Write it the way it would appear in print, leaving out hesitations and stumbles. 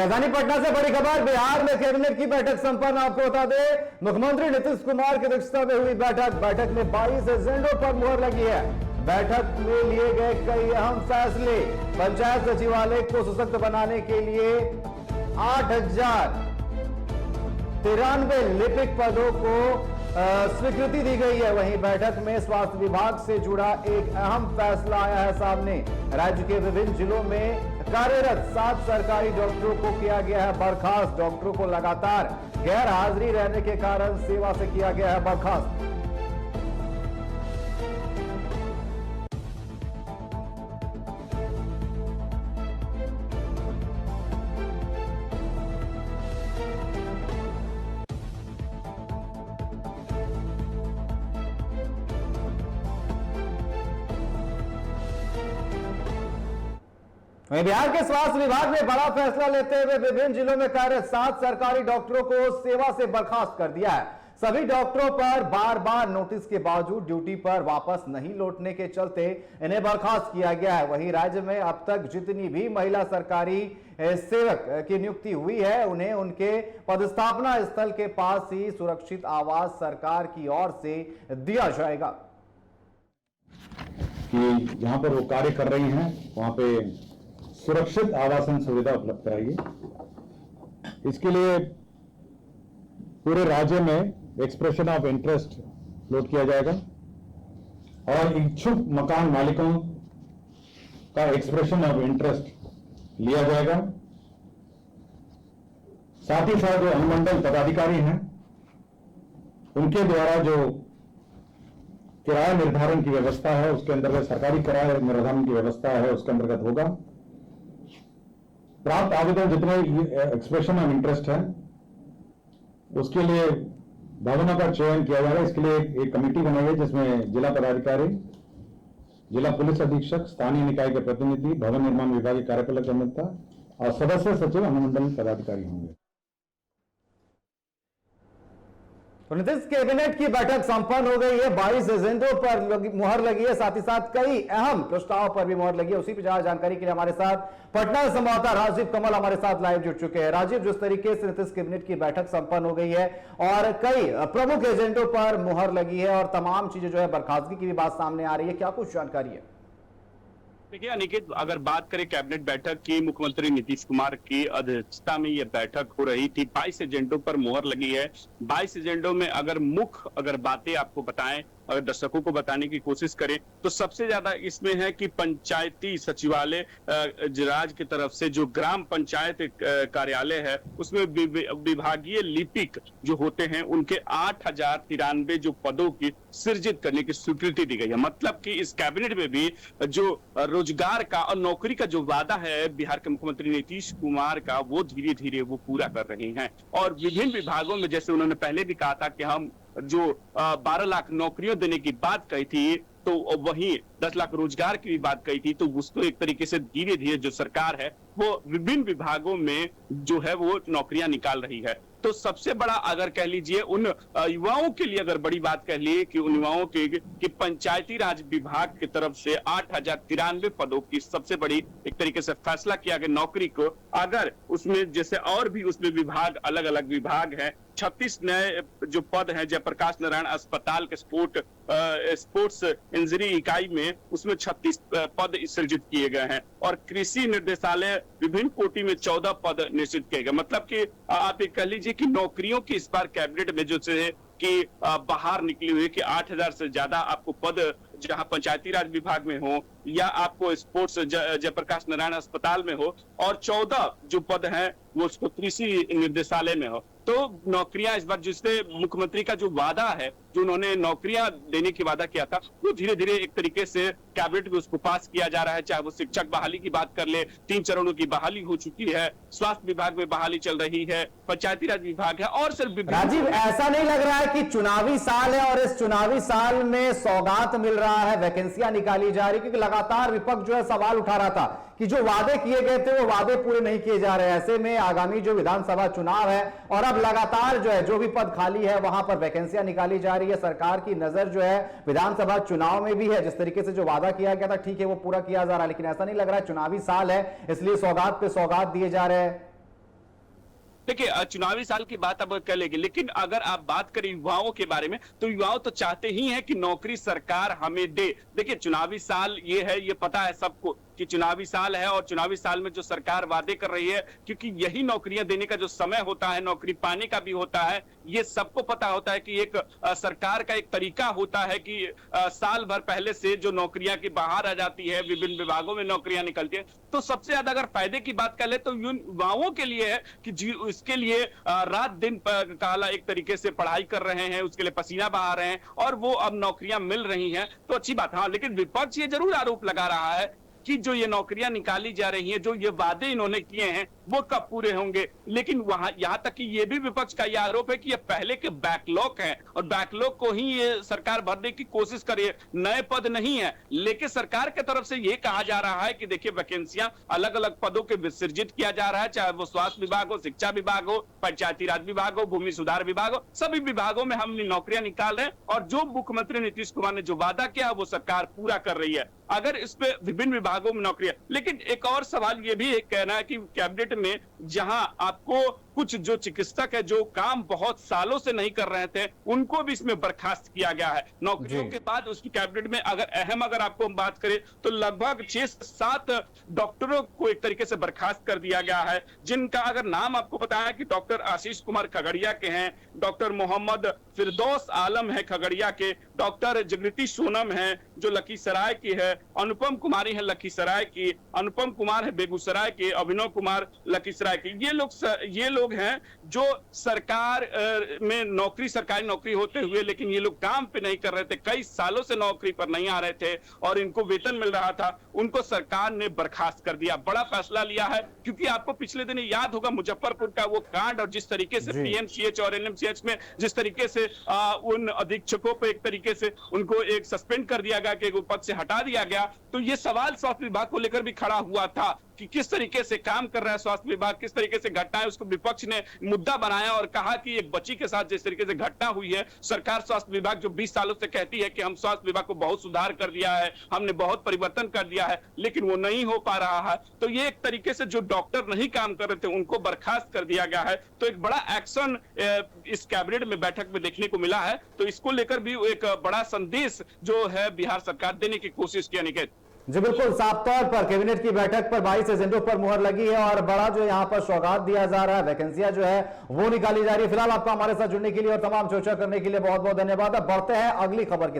राजधानी पटना से बड़ी खबर, बिहार में कैबिनेट की बैठक संपन्न। आपको बता दें, मुख्यमंत्री नीतीश कुमार की अध्यक्षता में हुई बैठक में 22 एजेंडों पर मुहर लगी है। बैठक में लिए गए कई अहम फैसले। पंचायत सचिवालय को सशक्त बनाने के लिए 8,093 लिपिक पदों को स्वीकृति दी गई है। वहीं बैठक में स्वास्थ्य विभाग से जुड़ा एक अहम फैसला आया है सामने। राज्य के विभिन्न जिलों में कार्यरत 7 सरकारी डॉक्टरों को किया गया है बर्खास्त। डॉक्टरों को लगातार गैर हाजिरी रहने के कारण सेवा से किया गया है बर्खास्त। वहीं बिहार के स्वास्थ्य विभाग ने बड़ा फैसला लेते हुए विभिन्न जिलों में कार्यरत 7 सरकारी डॉक्टरों को सेवा से बर्खास्त कर दिया है। सभी डॉक्टरों पर बार बार नोटिस के बावजूद ड्यूटी पर वापस नहीं लौटने के चलते इन्हें बर्खास्त किया गया है। वहीं राज्य में अब तक जितनी भी महिला सरकारी सेवक की नियुक्ति हुई है, उन्हें उनके पदस्थापना स्थल के पास ही सुरक्षित आवास सरकार की ओर से दिया जाएगा। कि जहां पर वो कार्य कर रही हैं वहां पे सुरक्षित आवासन सुविधा उपलब्ध कराइए। इसके लिए पूरे राज्य में एक्सप्रेशन ऑफ इंटरेस्ट लोड किया जाएगा और इच्छुक मकान मालिकों का एक्सप्रेशन ऑफ इंटरेस्ट लिया जाएगा। साथ ही साथ जो अनुमंडल पदाधिकारी हैं उनके द्वारा जो किराया निर्धारण की व्यवस्था है, उसके अंतर्गत सरकारी किराया निर्धारण की व्यवस्था है, उसके अंतर्गत होगा। प्राप्त आवेदन जितने एक्सप्रेशन ऑफ इंटरेस्ट है उसके लिए भवनों का चयन किया जाएगा। इसके लिए एक कमेटी बनाई है जिसमें जिला पदाधिकारी, जिला पुलिस अधीक्षक, स्थानीय निकाय के प्रतिनिधि, भवन निर्माण विभाग के कार्यपालक अभियंता और सदस्य सचिव अनुमंडल पदाधिकारी होंगे। तो नीतीश कैबिनेट की बैठक संपन्न हो गई है। 22 एजेंडों पर मुहर लगी है, साथ ही साथ कई अहम प्रस्तावों पर भी मुहर लगी है। उसी पर ज्यादा जानकारी के लिए हमारे साथ पटना संवाददाता राजीव कमल हमारे साथ लाइव जुड़ चुके हैं। राजीव, जिस तरीके से नीतीश कैबिनेट की बैठक संपन्न हो गई है और कई प्रमुख एजेंडों पर मुहर लगी है और तमाम चीजें जो है बर्खास्तगी की भी बात सामने आ रही है, क्या कुछ जानकारी है? देखिए अनिकेत, अगर बात करें कैबिनेट बैठक की, मुख्यमंत्री नीतीश कुमार की अध्यक्षता में यह बैठक हो रही थी। 22 एजेंडों पर मुहर लगी है। 22 एजेंडों में अगर बातें आपको बताएं, अगर दर्शकों को बताने की कोशिश करें तो सबसे ज्यादा इसमें है कि पंचायती सचिवालय राज्य की तरफ से जो ग्राम पंचायत कार्यालय है उसमें विभागीय लिपिक जो होते हैं उनके 8,093 जो पदों की सृजित करने की स्वीकृति दी गई है। मतलब कि इस कैबिनेट में भी जो रोजगार का और नौकरी का जो वादा है बिहार के मुख्यमंत्री नीतीश कुमार का, वो धीरे धीरे वो पूरा कर रहे हैं। और विभिन्न विभागों में, जैसे उन्होंने पहले भी कहा था कि हम जो 12 लाख नौकरियों देने की बात कही थी, तो वहीं 10 लाख रोजगार की भी बात कही थी, तो उसको एक तरीके से धीरे धीरे जो सरकार है वो विभिन्न विभागों में जो है वो नौकरियां निकाल रही है। तो सबसे बड़ा अगर कह लीजिए उन युवाओं के लिए, अगर बड़ी बात कह लिए कि उन युवाओं के कि पंचायती राज विभाग की तरफ से 8,093 पदों की सबसे बड़ी एक तरीके से फैसला किया गया नौकरी को। अगर उसमें जैसे और भी उसमें विभाग, अलग अलग विभाग हैं, 36 नए जो पद हैं जयप्रकाश नारायण अस्पताल के स्पोर्ट्स इंजरी इकाई में, उसमें 36 पद सृजित किए गए हैं और कृषि निर्देशालय विभिन्न कोटि में 14 पद निश्चित किए गए। मतलब कि आप ये कह लीजिए कि नौकरियों की इस बार कैबिनेट में जो है कि बाहर निकली हुई कि 8,000 से ज्यादा आपको पद जहां पंचायती राज विभाग में हो या आपको स्पोर्ट्स जयप्रकाश नारायण अस्पताल में हो, और 14 जो पद हैं वो उसको कृषि निर्देशालय में हो। तो नौकरियां इस बार जिससे मुख्यमंत्री का जो वादा है, जो उन्होंने नौकरियां देने की वादा किया था, वो धीरे धीरे एक तरीके से कैबिनेट में उसको पास किया जा रहा है। चाहे वो शिक्षक बहाली की बात कर ले, 3 चरणों की बहाली हो चुकी है, स्वास्थ्य विभाग में बहाली चल रही है, पंचायती राज विभाग है और सिर्फ राजीव, ऐसा नहीं लग रहा है कि चुनावी साल है और इस चुनावी साल में सौगात मिल रहा है, वैकेंसियां निकाली जा रही? क्योंकि लगातार विपक्ष जो है सवाल उठा रहा था कि जो वादे किए गए थे वो वादे पूरे नहीं किए जा रहे। ऐसे में आगामी जो विधानसभा चुनाव है और अब लगातार जो है जो भी पद खाली है वहां पर वैकेंसियां निकाली जा रही है। सरकार की नजर जो है विधानसभा चुनाव में भी है। जिस तरीके से जो वादा किया गया था, ठीक है, वो पूरा किया जा रहा है, लेकिन ऐसा नहीं लग रहा है चुनावी साल है इसलिए सौगात पे सौगात दिए जा रहे हैं। देखिए चुनावी साल की बात अब कर लेंगे, लेकिन अगर आप बात करें युवाओं के बारे में तो युवाओं तो चाहते ही हैं कि नौकरी सरकार हमें दे। देखिए चुनावी साल ये है, ये पता है सबको कि चुनावी साल है और चुनावी साल में जो सरकार वादे कर रही है, क्योंकि यही नौकरियां देने का जो समय होता है, नौकरी पाने का भी होता है, ये सबको पता होता है कि एक सरकार का एक तरीका होता है कि साल भर पहले से जो नौकरियां की बाहर आ जाती है, विभिन्न विभागों में नौकरियां निकलती है, तो सबसे ज्यादा अगर फायदे की बात कर ले तो युवाओं के लिए है कि इसके लिए रात दिन काला एक तरीके से पढ़ाई कर रहे हैं, उसके लिए पसीना बहा रहे हैं और वो अब नौकरियां मिल रही हैं, तो अच्छी बात। हाँ, लेकिन विपक्ष ये जरूर आरोप लगा रहा है कि जो ये नौकरियां निकाली जा रही हैं, जो ये वादे इन्होंने किए हैं, वो कब पूरे होंगे। लेकिन वहां यहां तक कि ये भी विपक्ष का यह आरोप है कि ये पहले के बैकलॉग हैं और बैकलॉग को ही ये सरकार भरने की कोशिश कर रही है, नए पद नहीं है। लेकिन सरकार की तरफ से ये कहा जा रहा है कि देखिए वैकेंसियां अलग अलग पदों के विसर्जित किया जा रहा है, चाहे वो स्वास्थ्य विभाग हो, शिक्षा विभाग हो, पंचायती राज विभाग हो, भूमि सुधार विभाग हो, सभी विभागों में हम नौकरियां निकाल रहे हैं और जो मुख्यमंत्री नीतीश कुमार ने जो वादा किया वो सरकार पूरा कर रही है। अगर इस पे विभिन्न विभागों में नौकरियां, लेकिन एक और सवाल ये भी कहना है कि कैबिनेट में जहां आपको कुछ जो चिकित्सक है जो काम बहुत सालों से नहीं कर रहे थे, उनको भी इसमें बर्खास्त किया गया है नौकरियों के बाद। उसकी कैबिनेट में अगर आपको हम बात करें तो लगभग 6 से 7 डॉक्टरों को एक तरीके से बर्खास्त कर दिया गया है, जिनका अगर नाम आपको पता है कि डॉक्टर आशीष कुमार खगड़िया के हैं, डॉक्टर मोहम्मद फिरदौस आलम है खगड़िया के, डॉक्टर जगृति सोनम है जो लखीसराय की है, अनुपम कुमारी है लखीसराय की, अनुपम कुमार है बेगूसराय के, अभिनव कुमार लखीसराय के। ये लोग हैं जो सरकार में नौकरी, सरकारी नौकरी होते हुए लेकिन ये लोग काम पे नहीं कर रहे थे, कई सालों से नौकरी पर नहीं आ रहे थे और इनको वेतन मिल रहा था, उनको सरकार ने बर्खास्त कर दिया। बड़ा फैसला लिया है, क्योंकि आपको पिछले दिन याद होगा मुजफ्फरपुर का वो कांड और जिस तरीके से पीएमसीएच और एनएमसीएच में जिस तरीके से उन अधीक्षकों पे एक तरीके से उनको एक सस्पेंड कर दिया गया, कि पद से हटा दिया गया। तो ये सवाल स्वास्थ्य विभाग को लेकर भी खड़ा हुआ था कि किस तरीके से काम कर रहा है स्वास्थ्य विभाग, किस तरीके से घटना है, उसको विपक्ष ने मुद्दा बनाया और कहा कि एक बच्ची के साथ जिस तरीके से घटना हुई है, सरकार स्वास्थ्य विभाग जो 20 सालों से कहती है कि हम स्वास्थ्य विभाग को बहुत सुधार कर दिया है, हमने बहुत परिवर्तन कर दिया है, लेकिन वो नहीं हो पा रहा है। तो ये एक तरीके से जो डॉक्टर नहीं काम कर रहे थे उनको बर्खास्त कर दिया गया है। तो एक बड़ा एक्शन इस कैबिनेट में बैठक में देखने को मिला है, तो इसको लेकर भी एक बड़ा संदेश जो है बिहार सरकार देने की कोशिश की। अनिकेत जी बिल्कुल, साफ तौर पर कैबिनेट की बैठक पर 22 एजेंडों पर मुहर लगी है और बड़ा जो यहां पर सौगात दिया जा रहा है, वैकेंसियां जो है वो निकाली जा रही है। फिलहाल आपका हमारे साथ जुड़ने के लिए और तमाम चर्चा करने के लिए बहुत बहुत धन्यवाद। अब बढ़ते हैं अगली खबर की तरफ।